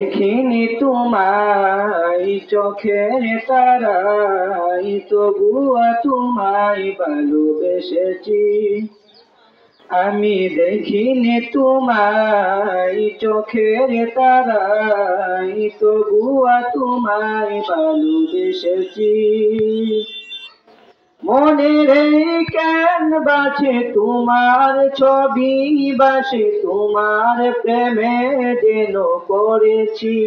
দেখিনি তোমায় চোখের তারায়, তবুও তোমায় ভালোবেসেছি। আমি দেখিনি তোমায় চোখের তারায়, তবুও তোমায় ভালোবেসেছি। মনের এই ক্যানভাসে তোমার ছবি বাসে, তোমার প্রেমে যেন পড়েছি।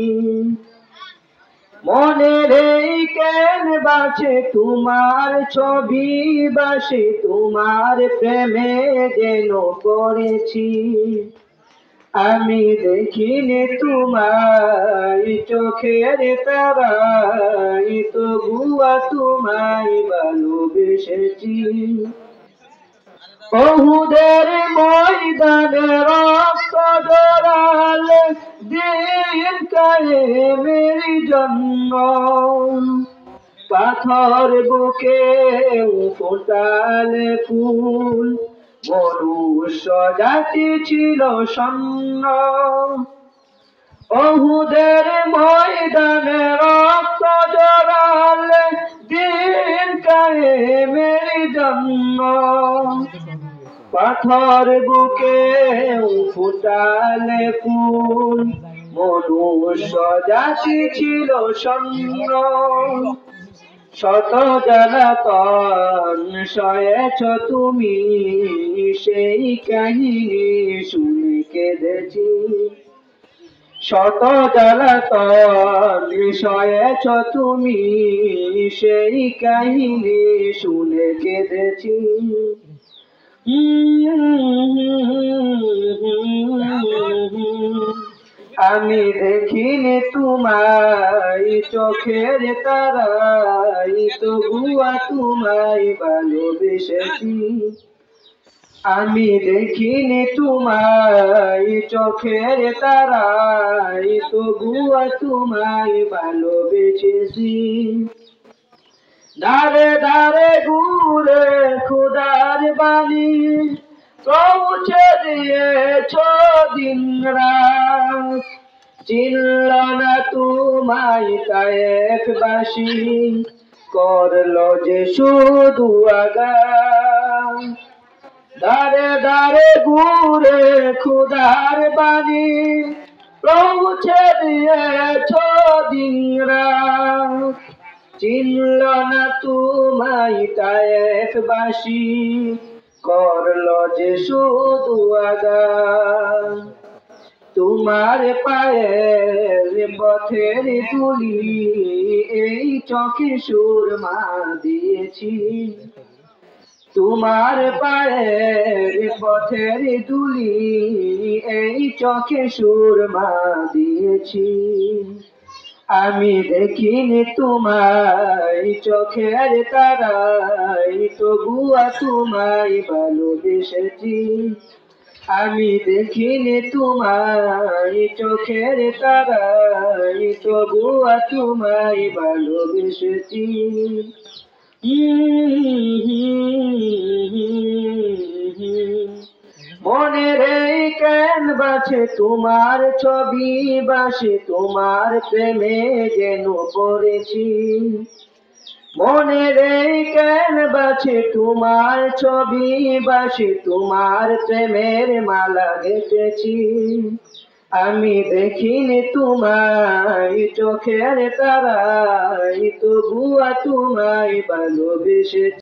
মনের এই ক্যানভাসে তোমার ছবি বাসে, তোমার প্রেমে যেন পড়েছি। আমি দেখিনি তোমায় চোখের তারায়, তবুও তোমায় ভালোবেসেছি। ওহুদের ময়দানে রক্ত জড়ালে দিন কায়েমের জন্য, পাথর বুকে ফোটালে ফুল, মনুষ্য জাতি ছিল শূন্য। ওহুদের ময়দানে রক্ত জড়ালে দিন কায়েমের জন্য, পাথর বুকে ফুটালে ফুল, মনুষ্য জাতি ছিল শূন্য। শত জ্বালাতন সয়েছ তুমি, সেই কাহিনী শুনে কেঁদেছি। শত জ্বালাতন সয়েছ তুমি, সেই কাহিনী শুনে কেঁদেছি। আমি দেখিনি তোমায় চোখের তারায়, তবুও তোমায় ভালোবেসেছি। আমি দেখিনি তোমায় চোখের তারায়, তবুও তোমায় ভালোবেসেছি। দারে দারে ঘুরে খুদার বাণী পৌঁছে দিয়েছ দিন রাত, চিনল না তোমায় তায়েফবাসী, করলো যে শুধু আঘাত। দারে দারে ঘুরে খুদার বাণী পৌঁছে দিয়েছ দিন রাত, চিনল না তোমায় তায়েফবাসী, করলো যে শুধু আঘাত। তোমার পায়ের পথের ধুলি এই চোখে সুরমা দিয়েছি। তোমার পায়ের পথের ধুলি এই চোখে সুরমা দিয়েছি। আমি দেখিনি তোমায় চোখের তারায়, তবুও তোমায় ভালোবেসেছি। আমি দেখিনি তোমায় চোখের তারায়, তবুও তোমায় ভালোবেসেছি। মনের এই ক্যানভাসে তোমার ছবি বাসে, তোমার প্রেমে যেন পড়েছি। মনের এই ক্যানভাসে তোমার ছবি বাসে, তোমার প্রেমের মালা গেঁথেছি। আমি দেখিনি তোমায় চোখের তারায়, তবুও তোমায় ভালোবেসেছি।